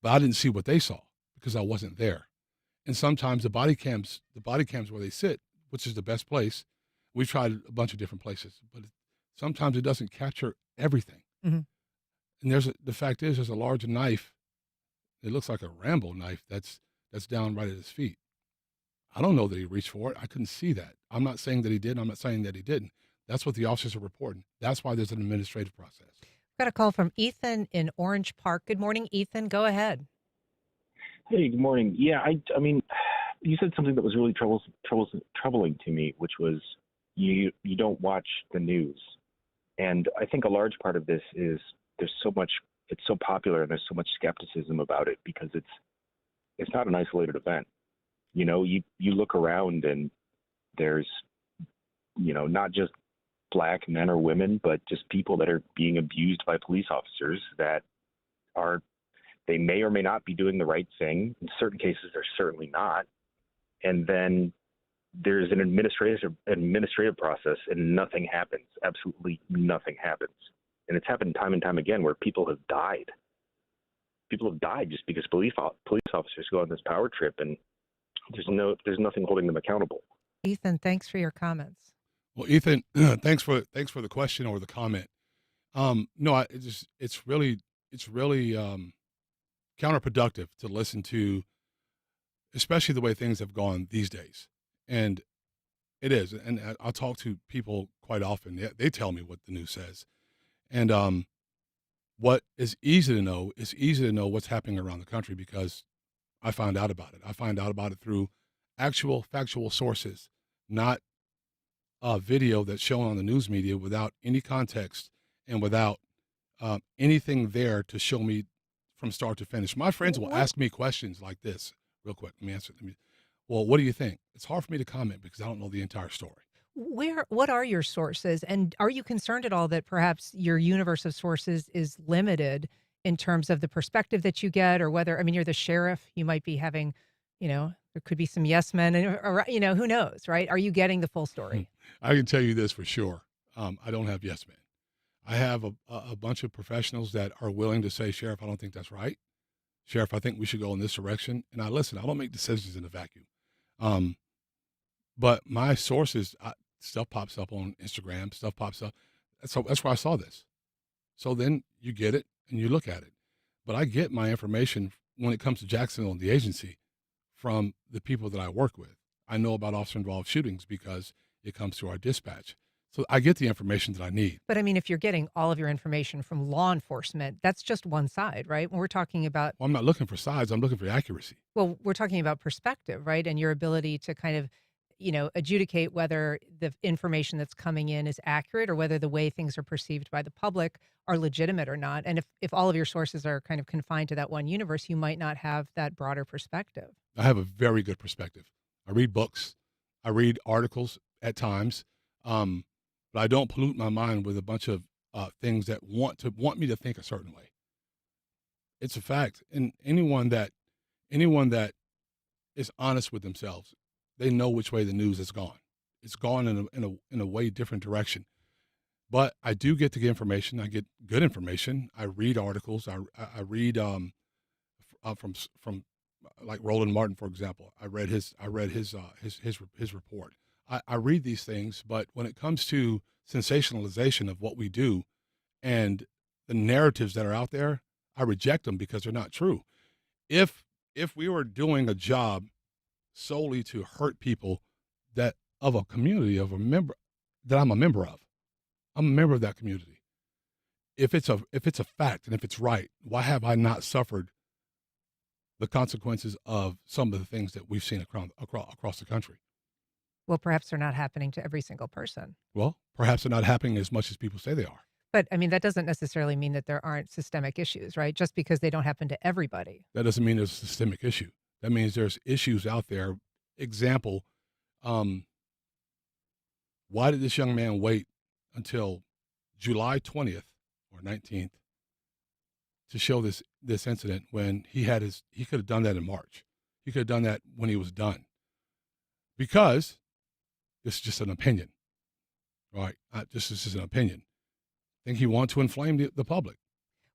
but I didn't see what they saw because I wasn't there. And sometimes the body cams where they sit, which is the best place, we've tried a bunch of different places, but sometimes it doesn't capture everything. Mhm. And the fact is, there's a large knife. It looks like a Rambo knife that's down right at his feet. I don't know that he reached for it. I couldn't see that. I'm not saying that he did. I'm not saying that he didn't. That's what the officers are reporting. That's why there's an administrative process. Got a call from Ethan in Orange Park. Good morning, Ethan. Go ahead. Hey, good morning. Yeah, I mean, you said something that was really troubling to me, which was you don't watch the news. And I think a large part of this is it's so popular and there's so much skepticism about it because it's not an isolated event. You look around and there's, not just black men or women, but just people that are being abused by police officers they may or may not be doing the right thing. In certain cases, they're certainly not. And then there's an administrative process and nothing happens. Absolutely nothing happens. And it's happened time and time again where people have died. People have died just because police officers go on this power trip and there's nothing holding them accountable. Ethan, thanks for your comments. Well, Ethan, thanks for the question or the comment. No, it's really counterproductive to listen to, especially the way things have gone these days. And it is. And I'll talk to people quite often. They tell me what the news says. And what is easy to know what's happening around the country because I find out about it. I find out about it through actual factual sources, not a video that's shown on the news media without any context and without anything there to show me from start to finish. My friends will ask me questions like this. Real quick, let me answer. Well, what do you think? It's hard for me to comment because I don't know the entire story. What are your sources? And are you concerned at all that perhaps your universe of sources is limited in terms of the perspective that you get or whether, you're the sheriff, you might be having, there could be some yes men, or who knows, right? Are you getting the full story? I can tell you this for sure. I don't have yes men. I have a bunch of professionals that are willing to say, Sheriff, I don't think that's right. Sheriff, I think we should go in this direction. And I don't make decisions in a vacuum. But my sources, stuff pops up on Instagram, stuff pops up. That's where I saw this. So then you get it and you look at it. But I get my information when it comes to Jacksonville and the agency from the people that I work with. I know about officer-involved shootings because it comes through our dispatch. So I get the information that I need. But if you're getting all of your information from law enforcement, that's just one side, right? When we're talking about... Well, I'm not looking for sides. I'm looking for accuracy. Well, we're talking about perspective, right? And your ability to kind of, adjudicate whether the information that's coming in is accurate or whether the way things are perceived by the public are legitimate or not. And if all of your sources are kind of confined to that one universe, you might not have that broader perspective. I have a very good perspective. I read books. I read articles at times. But I don't pollute my mind with a bunch of things that want me to think a certain way. It's a fact, and anyone that is honest with themselves, they know which way the news has gone. It's gone in a way different direction. But I do get to get information. I get good information. I read articles. I read from like Roland Martin, for example. I read his report. I read these things, but when it comes to sensationalization of what we do and the narratives that are out there, I reject them because they're not true. If we were doing a job solely to hurt people that of a community of a member that I'm a member of, I'm a member of that community. If it's a fact and if it's right, why have I not suffered the consequences of some of the things that we've seen across the country? Well, perhaps they're not happening to every single person. Well, perhaps they're not happening as much as people say they are. But I mean, that doesn't necessarily mean that there aren't systemic issues, right? Just because they don't happen to everybody. That doesn't mean there's a systemic issue. That means there's issues out there. Example, why did this young man wait until July 20th or 19th to show this incident when he could have done that in March? He could have done that when he was done. Because this is just an opinion, right? This is just an opinion. I think he wanted to inflame the public,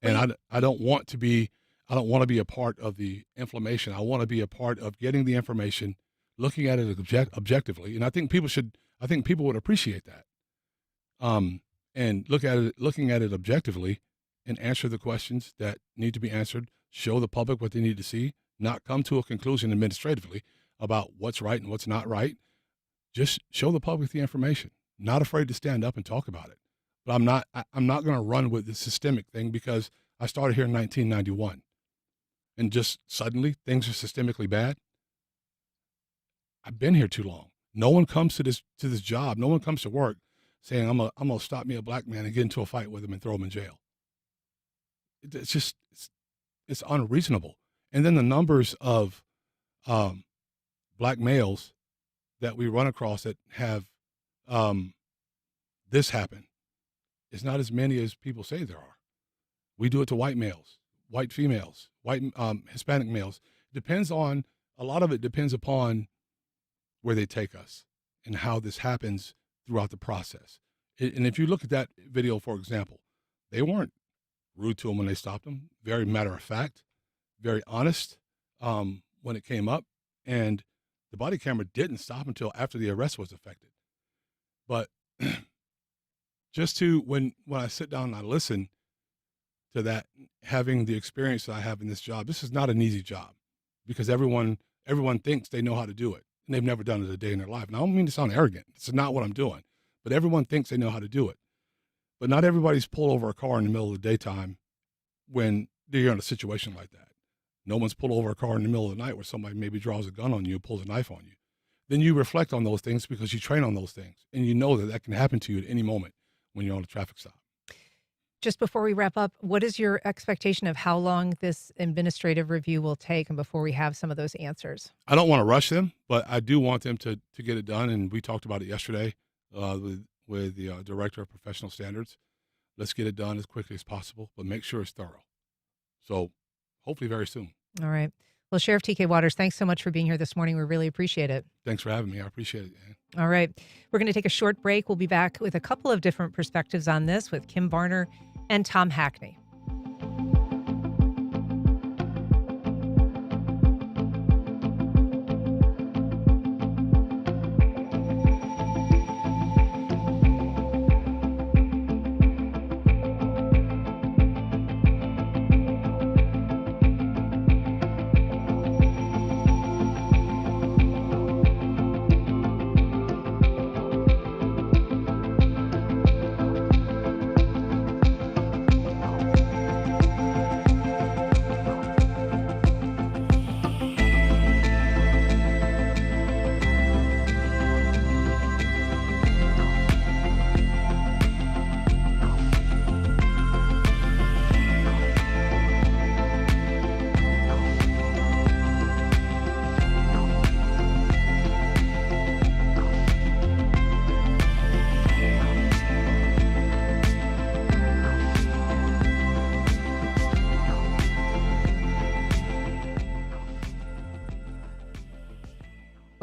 and I don't want to be a part of the inflammation. I want to be a part of getting the information, looking at it objectively, and I think people would appreciate that. And looking at it objectively, and answer the questions that need to be answered. Show the public what they need to see. Not come to a conclusion administratively about what's right and what's not right. Just show the public the information. Not afraid to stand up and talk about it. But I'm not going to run with the systemic thing because I started here in 1991, and just suddenly things are systemically bad. I've been here too long. No one comes to this job. No one comes to work saying I'm gonna stop me a black man and get into a fight with him and throw him in jail. It's just it's unreasonable. And then the numbers of black males that we run across that have this happen is not as many as people say there are. We do it to white males, white females, white Hispanic males. A lot of it depends upon where they take us and how this happens throughout the process. And if you look at that video, for example, they weren't rude to him when they stopped him. Very matter of fact, very honest when it came up. And the body camera didn't stop until after the arrest was effected. But just when I sit down and I listen to that, having the experience that I have in this job, this is not an easy job because everyone thinks they know how to do it, and they've never done it a day in their life. And I don't mean to sound arrogant. It's not what I'm doing, but everyone thinks they know how to do it. But not everybody's pulled over a car in the middle of the daytime when they're in a situation like that. No one's pulled over a car in the middle of the night where somebody maybe draws a gun on you, pulls a knife on you. Then you reflect on those things because you train on those things, and you know that can happen to you at any moment when you're on a traffic stop. Just before we wrap up, what is your expectation of how long this administrative review will take and before we have some of those answers? I don't want to rush them, but I do want them to get it done. And we talked about it yesterday with the Director of Professional Standards. Let's get it done as quickly as possible, but make sure it's thorough. So hopefully very soon. All right. Well, Sheriff TK Waters, thanks so much for being here this morning. We really appreciate it. Thanks for having me. I appreciate it, Ann. All right. We're going to take a short break. We'll be back with a couple of different perspectives on this with Kim Barner and Tom Hackney.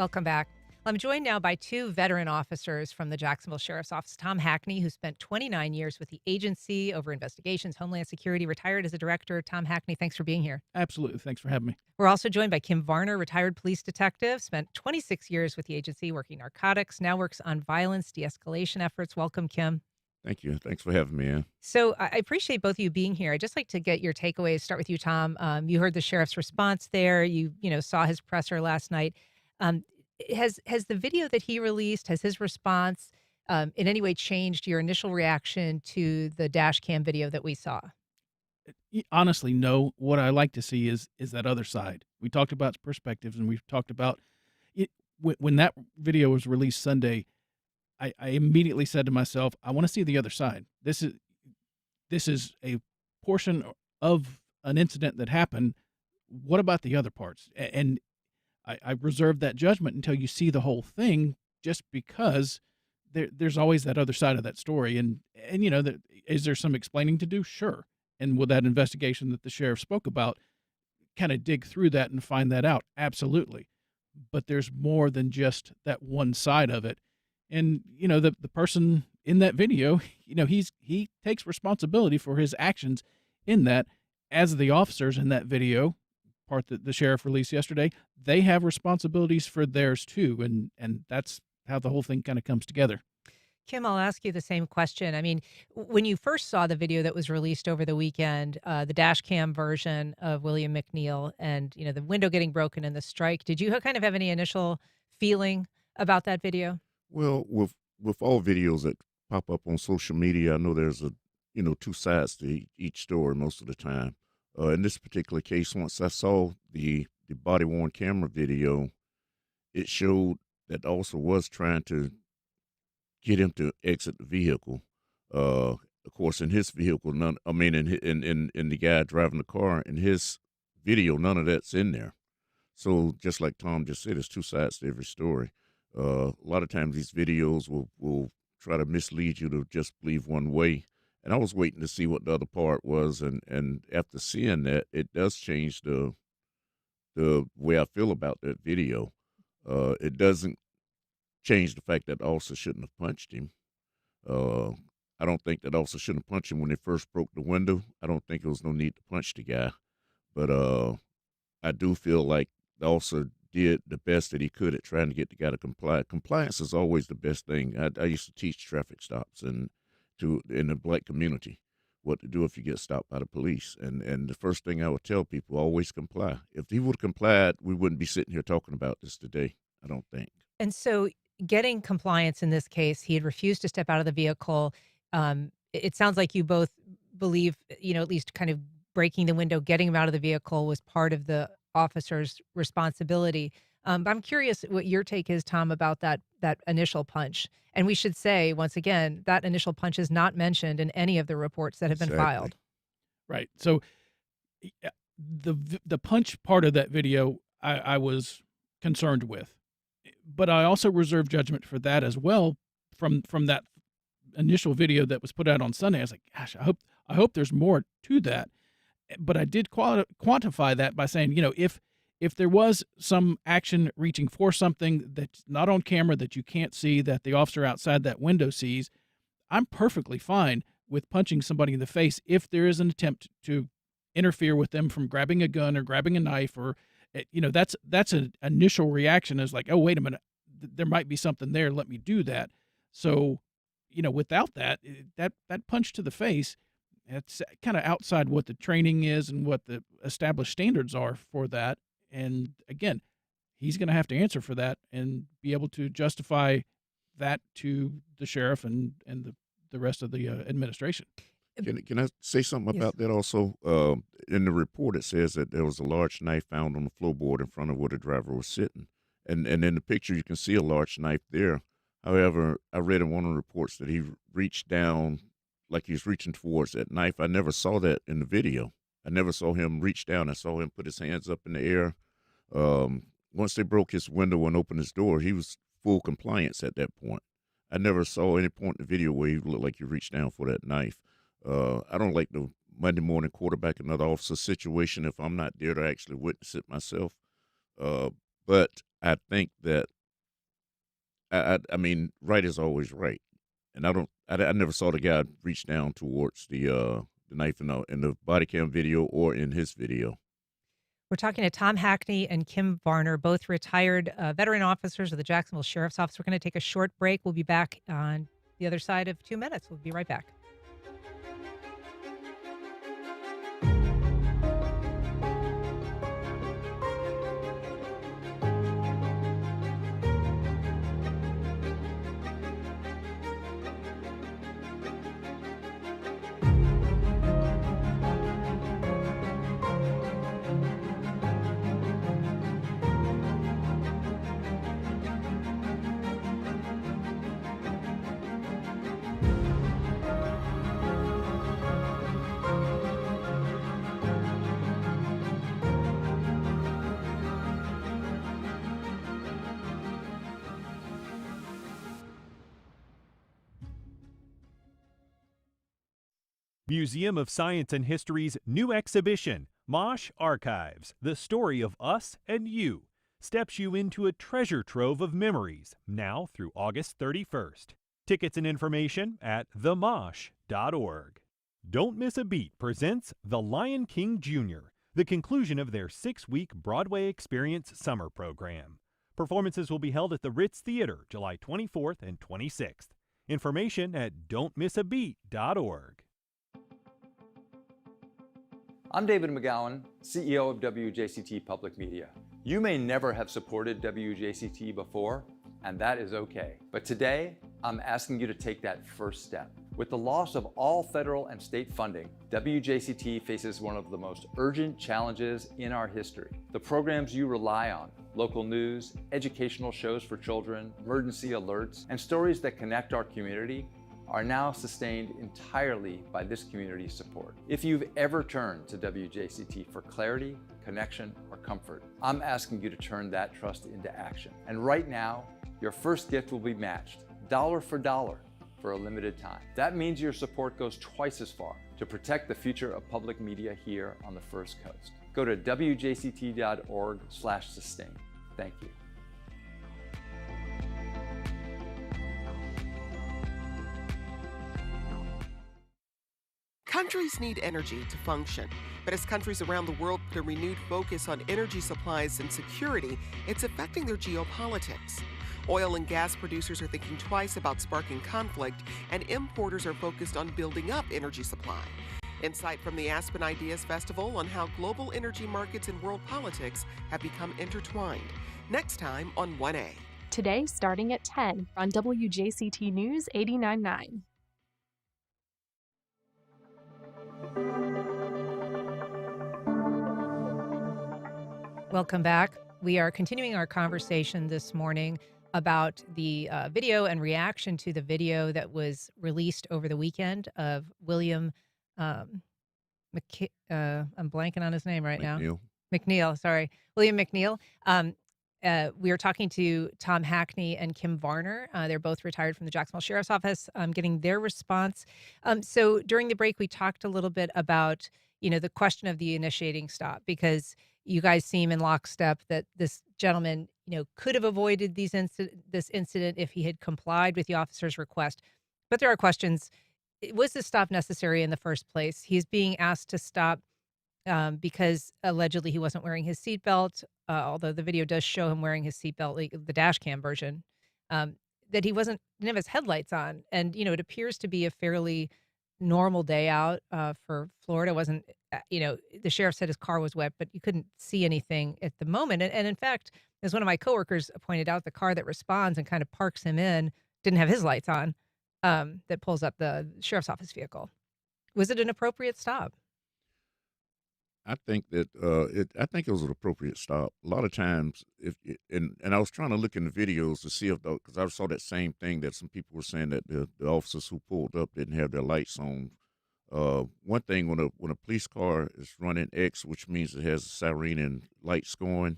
Welcome back. I'm joined now by two veteran officers from the Jacksonville Sheriff's Office. Tom Hackney, who spent 29 years with the agency over investigations, Homeland Security, retired as a director. Tom Hackney, thanks for being here. Absolutely. Thanks for having me. We're also joined by Kim Varner, retired police detective, spent 26 years with the agency working narcotics, now works on violence de-escalation efforts. Welcome, Kim. Thank you. Thanks for having me, Ann. So I appreciate both of you being here. I'd just like to get your takeaways. Start with you, Tom. You heard the sheriff's response there. You saw his presser last night. Has the video that he released, has his response in any way changed your initial reaction to the dash cam video that we saw? Honestly, no. What I like to see is that other side. We talked about perspectives, and we've talked about it. When that video was released Sunday, I immediately said to myself, I want to see the other side. This is a portion of an incident that happened. What about the other parts? And I reserve that judgment until you see the whole thing, just because there's always that other side of that story. And is there some explaining to do? Sure. And will that investigation that the sheriff spoke about kind of dig through that and find that out? Absolutely. But there's more than just that one side of it. And, the person in that video, he takes responsibility for his actions in that. As the officers in that video part that the sheriff released yesterday, they have responsibilities for theirs too. And that's how the whole thing kind of comes together. Kim, I'll ask you the same question. I mean, when you first saw the video that was released over the weekend, the dash cam version of William McNeil and, the window getting broken in the strike, did you kind of have any initial feeling about that video? Well, with all videos that pop up on social media, I know there's two sides to each story most of the time. In this particular case, once I saw the body-worn camera video, it showed that the officer was trying to get him to exit the vehicle. Of course, in his vehicle, in the guy driving the car, in his video, none of that's in there. So just like Tom just said, there's two sides to every story. A lot of times these videos will try to mislead you to just believe one way. And I was waiting to see what the other part was, and after seeing that, it does change the way I feel about that video. It doesn't change the fact that the officer shouldn't have punched him. I don't think that officer shouldn't have punched him when they first broke the window. I don't think there was no need to punch the guy. But I do feel like the officer did the best that he could at trying to get the guy to comply. Compliance is always the best thing. I used to teach traffic stops in the black community, what to do if you get stopped by the police. And the first thing I would tell people, always comply. If he would have complied, we wouldn't be sitting here talking about this today, I don't think. And so getting compliance in this case, he had refused to step out of the vehicle. It sounds like you both believe, at least kind of breaking the window, getting him out of the vehicle was part of the officer's responsibility. I'm curious what your take is, Tom, about that initial punch. And we should say, once again, that initial punch is not mentioned in any of the reports that have been filed. Right. So the punch part of that video, I was concerned with. But I also reserve judgment for that as well from that initial video that was put out on Sunday. I was like, gosh, I hope there's more to that. But I did quantify that by saying, if there was some action reaching for something that's not on camera, that you can't see, that the officer outside that window sees, I'm perfectly fine with punching somebody in the face if there is an attempt to interfere with them from grabbing a gun or grabbing a knife, or that's an initial reaction is like, oh, wait a minute, there might be something there, let me do that. So, without that punch to the face, it's kind of outside what the training is and what the established standards are for that. And again, he's going to have to answer for that and be able to justify that to the sheriff and the rest of the administration. Can I say something about that also? In the report, it says that there was a large knife found on the floorboard in front of where the driver was sitting. And in the picture, you can see a large knife there. However, I read in one of the reports that he reached down like he was reaching towards that knife. I never saw that in the video. I never saw him reach down. I saw him put his hands up in the air. Once they broke his window and opened his door, he was full compliance at that point. I never saw any point in the video where he looked like he reached down for that knife. I don't like the Monday morning quarterback another officer situation if I'm not there to actually witness it myself. But I think that I mean, right is always right, and I never saw the guy reach down towards the knife in the body cam video or in his video. We're talking to Tom Hackney and Kim Varner, both retired veteran officers of the Jacksonville Sheriff's Office. We're going to take a short break. We'll be back on the other side of 2 minutes. We'll be right back. Museum of Science and History's new exhibition, Mosh Archives, the story of us and you, steps you into a treasure trove of memories, now through August 31st. Tickets and information at themosh.org. Don't Miss a Beat presents The Lion King Jr., the conclusion of their 6-week Broadway Experience summer program. Performances will be held at the Ritz Theater July 24th and 26th. Information at don'tmissabeat.org. I'm David McGowan, CEO of WJCT Public Media. You may never have supported WJCT before, and that is okay. But today, I'm asking you to take that first step. With the loss of all federal and state funding, WJCT faces one of the most urgent challenges in our history. The programs you rely on, local news, educational shows for children, emergency alerts, and stories that connect our community, are now sustained entirely by this community's support. If you've ever turned to WJCT for clarity, connection, or comfort, I'm asking you to turn that trust into action. And right now, your first gift will be matched, dollar for dollar, for a limited time. That means your support goes twice as far to protect the future of public media here on the First Coast. Go to wjct.org/sustain. Thank you. Countries need energy to function, but as countries around the world put a renewed focus on energy supplies and security, it's affecting their geopolitics. Oil and gas producers are thinking twice about sparking conflict, and importers are focused on building up energy supply. Insight from the Aspen Ideas Festival on how global energy markets and world politics have become intertwined. Next time on 1A. Today, starting at 10 on WJCT News 89.9. Welcome back. We are continuing our conversation this morning about the video and reaction to the video that was released over the weekend of William I'm blanking on his name right now. McNeil, sorry. William McNeil. We are talking to Tom Hackney and Kim Varner. They're both retired from the Jacksonville Sheriff's Office, getting their response. So during the break, we talked a little bit about, the question of the initiating stop, because you guys seem in lockstep that this gentleman, could have avoided this incident if he had complied with the officer's request. But there are questions. Was this stop necessary in the first place? He's being asked to stop because allegedly he wasn't wearing his seatbelt, although the video does show him wearing his seatbelt, the dash cam version, that he didn't have his headlights on. And, it appears to be a fairly normal day out for Florida. Wasn't, the sheriff said his car was wet, but you couldn't see anything at the moment. And in fact, as one of my coworkers pointed out, the car that responds and kind of parks him in didn't have his lights on, that pulls up the sheriff's office vehicle. Was it an appropriate stop? I think that I think it was an appropriate stop. A lot of times, and I was trying to look in the videos to see if, because I saw that same thing that some people were saying that the officers who pulled up didn't have their lights on. One thing, when a police car is running X, which means it has a siren and lights going,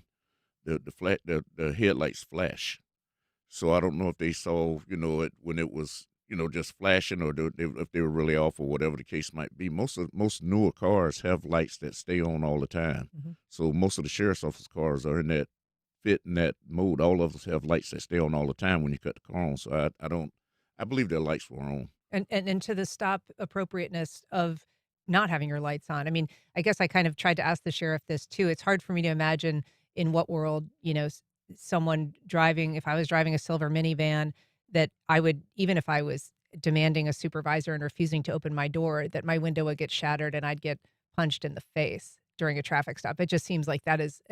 the headlights flash. So I don't know if they saw it when it was just flashing, or if they were really off, or whatever the case might be. Most newer cars have lights that stay on all the time. Mm-hmm. So most of the sheriff's office cars are in that fit in that mode. All of us have lights that stay on all the time when you cut the car on. So I believe their lights were on. And to the stop appropriateness of not having your lights on. I mean, I guess I kind of tried to ask the sheriff this too. It's hard for me to imagine in what world, someone driving, if I was driving a silver minivan, that I would, even if I was demanding a supervisor and refusing to open my door, that my window would get shattered and I'd get punched in the face during a traffic stop. It just seems like that is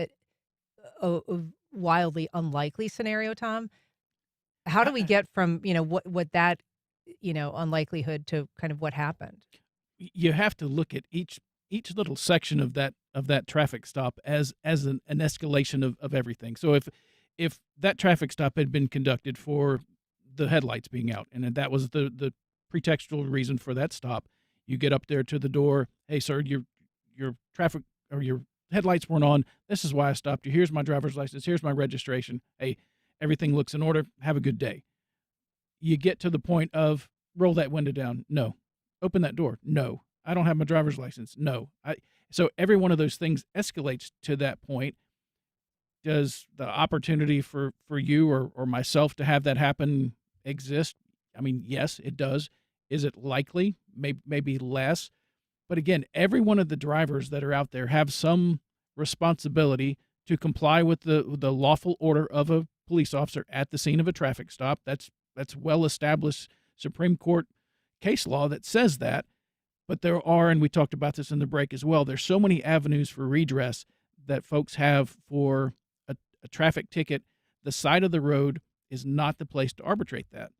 a wildly unlikely scenario, Tom. How do we get from, what that, unlikelihood to kind of what happened? You have to look at each little section of that traffic stop as an escalation of everything. So if that traffic stop had been conducted for the headlights being out, and that was the pretextual reason for that stop, you get up there to the door. Hey, sir, your traffic or your headlights weren't on. This is why I stopped you. Here's my driver's license. Here's my registration. Hey, everything looks in order. Have a good day. You get to the point of roll that window down. No. Open that door. No. I don't have my driver's license. No. So every one of those things escalates to that point. Does the opportunity for you or myself to have that happen exist? I mean, yes, it does. Is it likely? Maybe less. But again, every one of the drivers that are out there have some responsibility to comply with the lawful order of a police officer at the scene of a traffic stop. That's well-established Supreme Court case law that says that. But there are, and we talked about this in the break as well, there's so many avenues for redress that folks have for a traffic ticket. The side of the road is not the place to arbitrate that.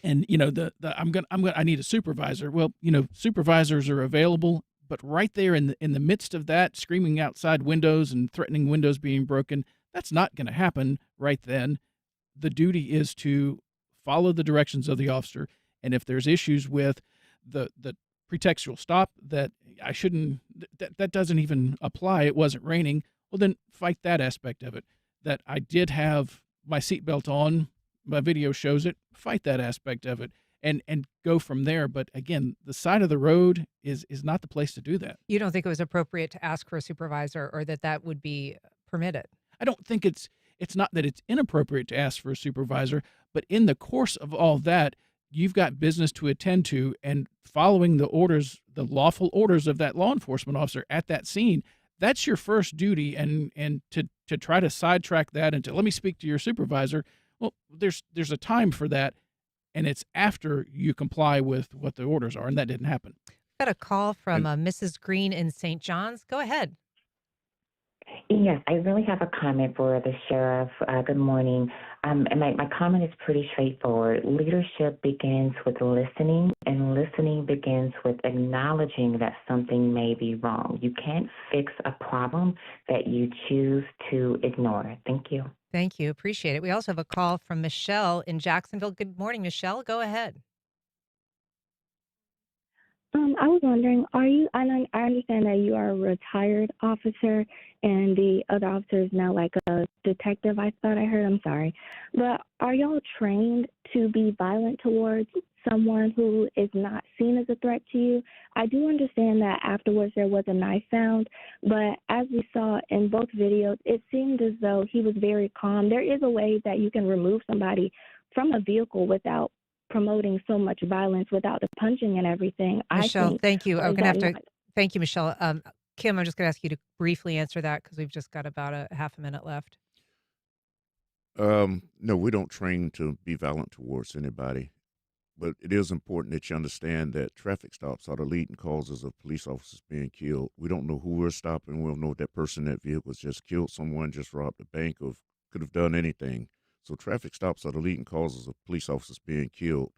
And I need a supervisor. Well, supervisors are available, but right there in the midst of that, screaming outside windows and threatening windows being broken, that's not going to happen right then. The duty is to follow the directions of the officer, and if there's issues with the pretextual stop that I shouldn't, that doesn't even apply, it wasn't raining, well, then fight that aspect of it. That I did have my seatbelt on, my video shows it, fight that aspect of it, and go from there. But again, the side of the road is not the place to do that. You don't think it was appropriate to ask for a supervisor, or that would be permitted? I don't think it's not that it's inappropriate to ask for a supervisor, but in the course of all that, you've got business to attend to, and following the orders, the lawful orders of that law enforcement officer at that scene, that's your first duty. And to try to sidetrack that and to let me speak to your supervisor, well, there's a time for that, and it's after you comply with what the orders are, and that didn't happen. Got a call from Mrs. Green in St. John's. Go ahead. Yes, I really have a comment for the sheriff. Good morning. And my comment is pretty straightforward. Leadership begins with listening, and listening begins with acknowledging that something may be wrong. You can't fix a problem that you choose to ignore. Thank you. Thank you. Appreciate it. We also have a call from Michelle in Jacksonville. Good morning, Michelle. Go ahead. I was wondering, I understand that you are a retired officer and the other officer is now like a detective, I thought I heard. I'm sorry. But are y'all trained to be violent towards someone who is not seen as a threat to you? I do understand that afterwards there was a knife found, but as we saw in both videos, it seemed as though he was very calm. There is a way that you can remove somebody from a vehicle without promoting so much violence, without the punching and everything. Michelle, thank you. I'm going to have to thank you, Michelle. Kim, I'm just going to ask you to briefly answer that because we've just got about a half a minute left. No, we don't train to be violent towards anybody, but it is important that you understand that traffic stops are the leading causes of police officers being killed. We don't know who we're stopping. We don't know if that person in that vehicle has just killed someone, just robbed a bank, or could have done anything. So traffic stops are the leading causes of police officers being killed.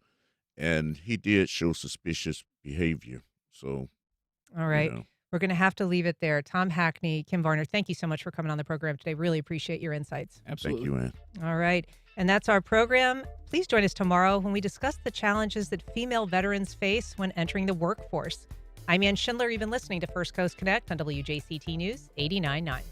And he did show suspicious behavior. So, all right. We're going to have to leave it there. Tom Hackney, Kim Varner, thank you so much for coming on the program today. Really appreciate your insights. Absolutely. Thank you, Ann. All right. And that's our program. Please join us tomorrow when we discuss the challenges that female veterans face when entering the workforce. I'm Ann Schindler. You've been listening to First Coast Connect on WJCT News 89.9.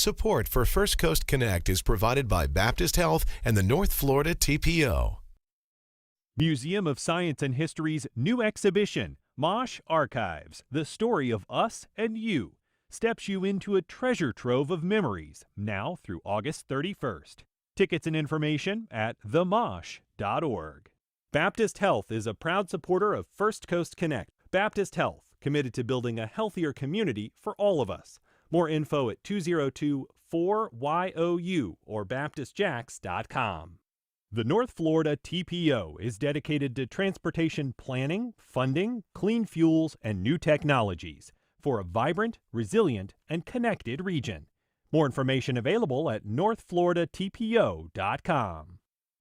Support for First Coast Connect is provided by Baptist Health and the North Florida TPO. Museum of Science and History's new exhibition, Mosh Archives, the story of us and you, steps you into a treasure trove of memories, now through August 31st. Tickets and information at themosh.org. Baptist Health is a proud supporter of First Coast Connect. Baptist Health, committed to building a healthier community for all of us. More info at 202-4YOU or baptistjacks.com. The North Florida TPO is dedicated to transportation planning, funding, clean fuels, and new technologies for a vibrant, resilient, and connected region. More information available at northfloridatpo.com.